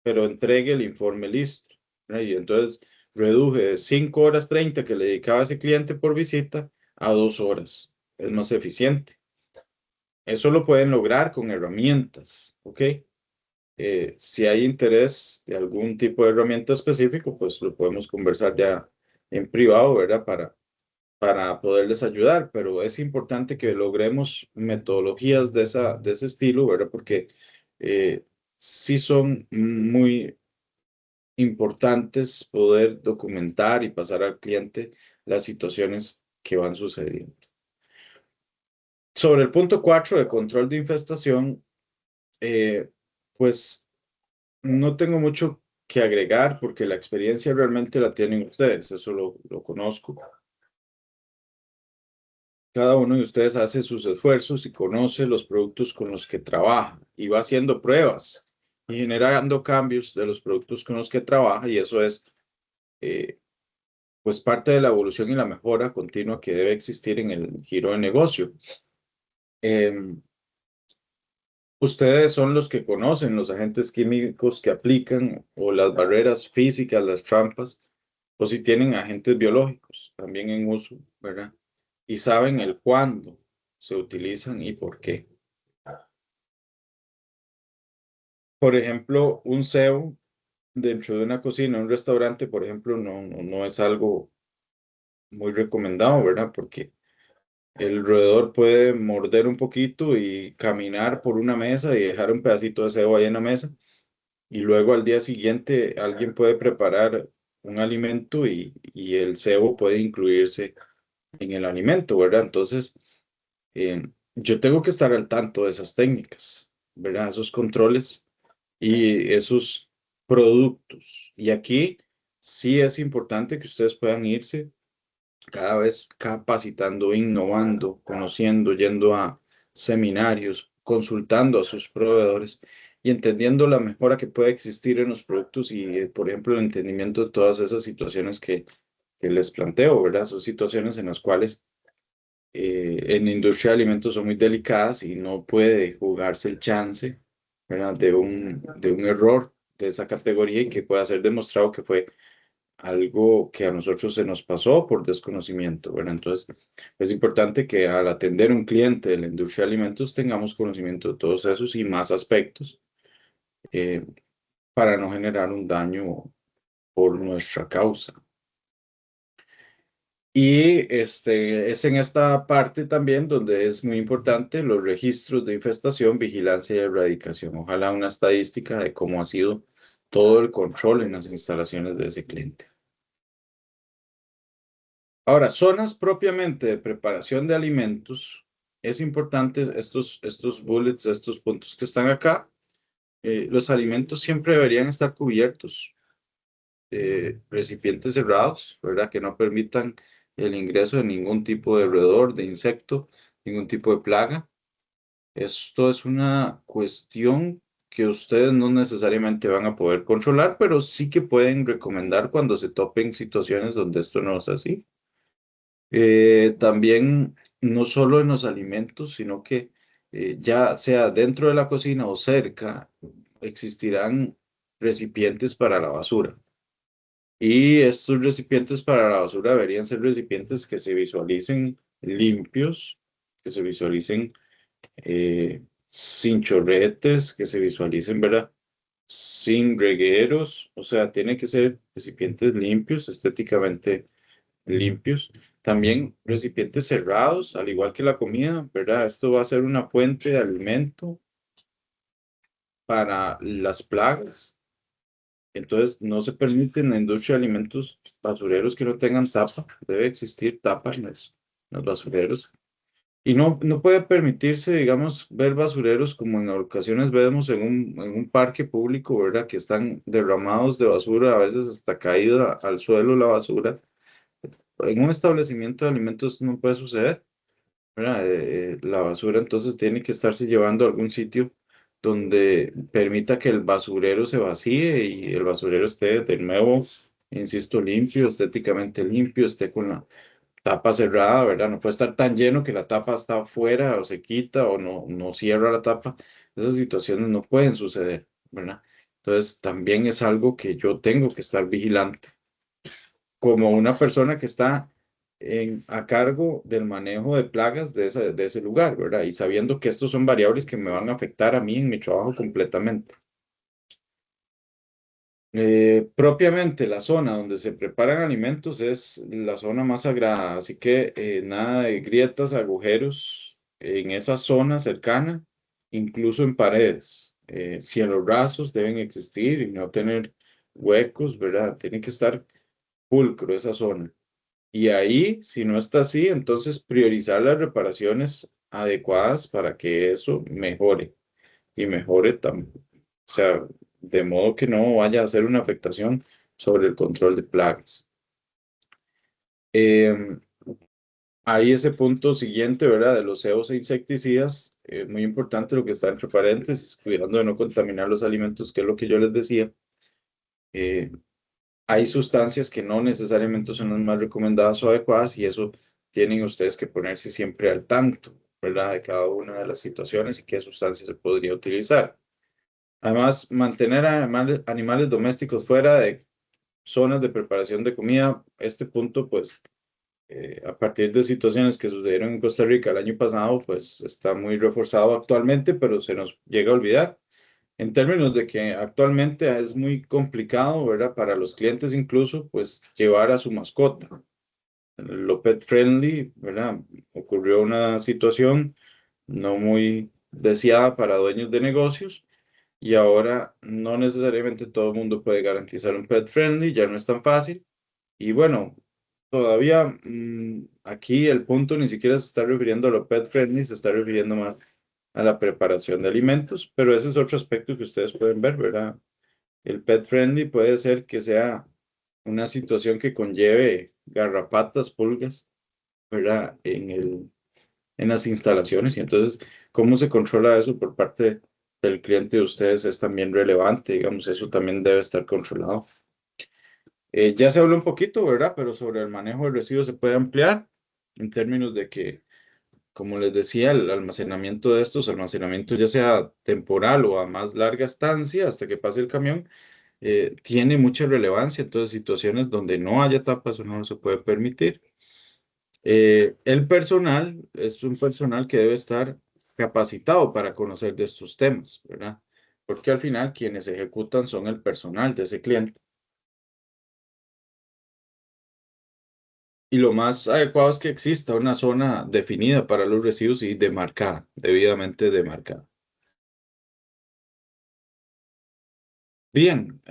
pero entregue el informe listo, ¿verdad? Y entonces reduje de 5 horas 30 que le dedicaba a ese cliente por visita a 2 horas. Es más eficiente. Eso lo pueden lograr con herramientas, ¿ok? Si hay interés de algún tipo de herramienta específico, pues lo podemos conversar ya en privado, ¿verdad? Para poderles ayudar, pero es importante que logremos metodologías de ese estilo, ¿verdad? Porque sí son muy importantes poder documentar y pasar al cliente las situaciones que van sucediendo. Sobre el punto 4 de control de infestación, pues no tengo mucho que agregar porque la experiencia realmente la tienen ustedes, eso lo conozco. Cada uno de ustedes hace sus esfuerzos y conoce los productos con los que trabaja y va haciendo pruebas y generando cambios de los productos con los que trabaja y eso es eh, pues parte de la evolución y la mejora continua que debe existir en el giro de negocio. Ustedes son los que conocen los agentes químicos que aplican o las barreras físicas, las trampas, o si tienen agentes biológicos también en uso, ¿verdad? Y saben el cuándo se utilizan y por qué. Por ejemplo, un cebo dentro de una cocina, un restaurante, por ejemplo, no es algo muy recomendado, ¿verdad? Porque el roedor puede morder un poquito y caminar por una mesa y dejar un pedacito de cebo ahí en la mesa. Y luego al día siguiente alguien puede preparar un alimento y el cebo puede incluirse en el alimento, ¿verdad? Entonces, yo tengo que estar al tanto de esas técnicas, ¿verdad? Esos controles y esos productos. Y aquí sí es importante que ustedes puedan irse cada vez capacitando, innovando, conociendo, yendo a seminarios, consultando a sus proveedores y entendiendo la mejora que puede existir en los productos y, por ejemplo, el entendimiento de todas esas situaciones que les planteo, ¿verdad? Son situaciones en las cuales en la industria de alimentos son muy delicadas y no puede jugarse el chance, ¿verdad? De un error de esa categoría y que pueda ser demostrado que fue algo que a nosotros se nos pasó por desconocimiento, ¿verdad? Entonces, es importante que al atender a un cliente de la industria de alimentos tengamos conocimiento de todos esos y más aspectos eh, para no generar un daño por nuestra causa. Y es en esta parte también donde es muy importante los registros de infestación, vigilancia y erradicación. Ojalá una estadística de cómo ha sido todo el control en las instalaciones de ese cliente. Ahora, zonas propiamente de preparación de alimentos, es importante estos bullets, estos puntos que están acá. Los alimentos siempre deberían estar cubiertos, recipientes cerrados, ¿verdad? Que no permitan el ingreso de ningún tipo de roedor, de insecto, ningún tipo de plaga. Esto es una cuestión que ustedes no necesariamente van a poder controlar, pero sí que pueden recomendar cuando se topen situaciones donde esto no es así. También no solo en los alimentos, sino que ya sea dentro de la cocina o cerca, existirán recipientes para la basura. Y estos recipientes para la basura deberían ser recipientes que se visualicen limpios, que se visualicen sin chorretes, que se visualicen, ¿verdad? Sin regueros, o sea, tiene que ser recipientes limpios, estéticamente limpios. También recipientes cerrados, al igual que la comida, ¿verdad? Esto va a ser una fuente de alimento para las plagas. Entonces, no se permite en la industria de alimentos basureros que no tengan tapa. Debe existir tapa en los basureros. Y no puede permitirse, digamos, ver basureros como en ocasiones vemos en un parque público, ¿verdad? Que están derramados de basura, a veces hasta caída al suelo la basura. En un establecimiento de alimentos no puede suceder, ¿verdad? La basura entonces tiene que estarse llevando a algún sitio donde permita que el basurero se vacíe y el basurero esté de nuevo, insisto, limpio, estéticamente limpio, esté con la tapa cerrada, ¿verdad? No puede estar tan lleno que la tapa está afuera o se quita o no cierra la tapa. Esas situaciones no pueden suceder, ¿verdad? Entonces también es algo que yo tengo que estar vigilante como una persona que está a cargo del manejo de plagas de ese lugar, ¿verdad? Y sabiendo que estos son variables que me van a afectar a mí en mi trabajo completamente. Propiamente la zona donde se preparan alimentos es la zona más sagrada, así que nada de grietas, agujeros en esa zona cercana, incluso en paredes. Cielos rasos deben existir y no tener huecos, ¿verdad? Tiene que estar pulcro esa zona. Y ahí, si no está así, entonces priorizar las reparaciones adecuadas para que eso mejore y mejore también. O sea, de modo que no vaya a ser una afectación sobre el control de plagas. Em, Hay ese punto siguiente, ¿verdad? De los CEOs e insecticidas. Muy importante lo que está entre paréntesis, cuidando de no contaminar los alimentos, que es lo que yo les decía. Eh, Hay sustancias que no necesariamente son las más recomendadas o adecuadas y eso tienen ustedes que ponerse siempre al tanto, ¿verdad? De cada una de las situaciones y qué sustancias se podría utilizar. Además, mantener animales domésticos fuera de zonas de preparación de comida, este punto, pues, a partir de situaciones que sucedieron en Costa Rica el año pasado, pues está muy reforzado actualmente, pero se nos llega a olvidar. En términos de que actualmente es muy complicado, ¿verdad? Para los clientes incluso, pues llevar a su mascota. Lo pet friendly, ¿verdad? Ocurrió una situación no muy deseada para dueños de negocios y ahora no necesariamente todo el mundo puede garantizar un pet friendly, ya no es tan fácil. Y bueno, todavía aquí el punto ni siquiera se está refiriendo a lo pet friendly, se está refiriendo más a la preparación de alimentos, pero ese es otro aspecto que ustedes pueden ver, ¿verdad? El pet friendly puede ser que sea una situación que conlleve garrapatas, pulgas, ¿verdad? En las instalaciones y entonces, ¿cómo se controla eso por parte del cliente de ustedes? Es también relevante, digamos, eso también debe estar controlado. Ya se habló un poquito, ¿verdad? Pero sobre el manejo de residuos se puede ampliar en términos de que, como les decía, el almacenamiento de estos, almacenamiento ya sea temporal o a más larga estancia hasta que pase el camión, tiene mucha relevancia. Entonces, situaciones donde no haya tapas o no se puede permitir. El personal es un personal que debe estar capacitado para conocer de estos temas, ¿verdad? Porque al final quienes ejecutan son el personal de ese cliente. Y lo más adecuado es que exista una zona definida para los residuos y demarcada, debidamente demarcada. Bien,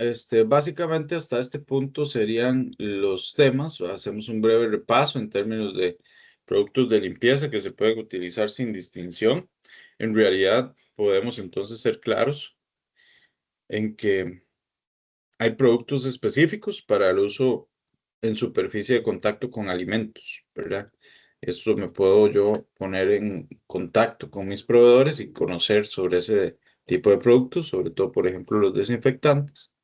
básicamente hasta este punto serían los temas. Hacemos un breve repaso en términos de productos de limpieza que se pueden utilizar sin distinción. En realidad, podemos entonces ser claros en que hay productos específicos para el uso en superficie de contacto con alimentos, ¿verdad? Esto me puedo yo poner en contacto con mis proveedores y conocer sobre ese tipo de productos, sobre todo, por ejemplo, los desinfectantes.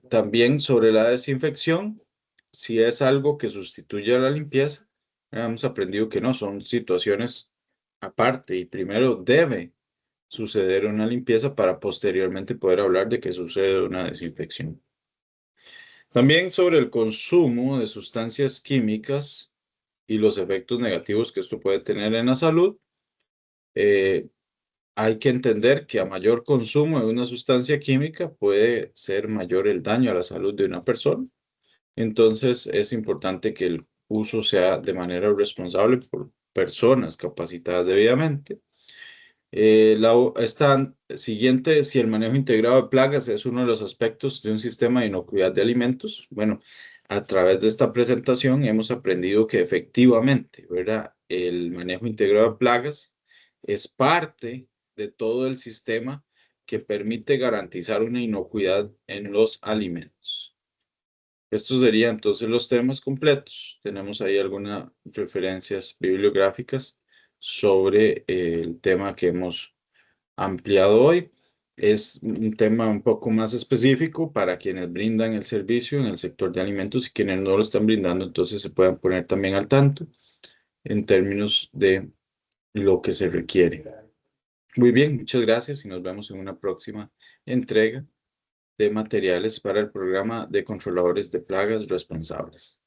También sobre la desinfección, si es algo que sustituye a la limpieza, hemos aprendido que no, son situaciones aparte y primero debe suceder una limpieza para posteriormente poder hablar de que sucede una desinfección. También sobre el consumo de sustancias químicas y los efectos negativos que esto puede tener en la salud. Hay que entender que a mayor consumo de una sustancia química puede ser mayor el daño a la salud de una persona. Entonces es importante que el uso sea de manera responsable por personas capacitadas debidamente. Esta siguiente, si el manejo integrado de plagas es uno de los aspectos de un sistema de inocuidad de alimentos. Bueno, a través de esta presentación hemos aprendido que efectivamente, ¿verdad? El manejo integrado de plagas es parte de todo el sistema que permite garantizar una inocuidad en los alimentos. Estos serían entonces los temas completos. Tenemos ahí algunas referencias bibliográficas sobre el tema que hemos ampliado hoy. Es un tema un poco más específico para quienes brindan el servicio en el sector de alimentos y quienes no lo están brindando, entonces se puedan poner también al tanto en términos de lo que se requiere. Muy bien, muchas gracias y nos vemos en una próxima entrega de materiales para el programa de controladores de plagas responsables.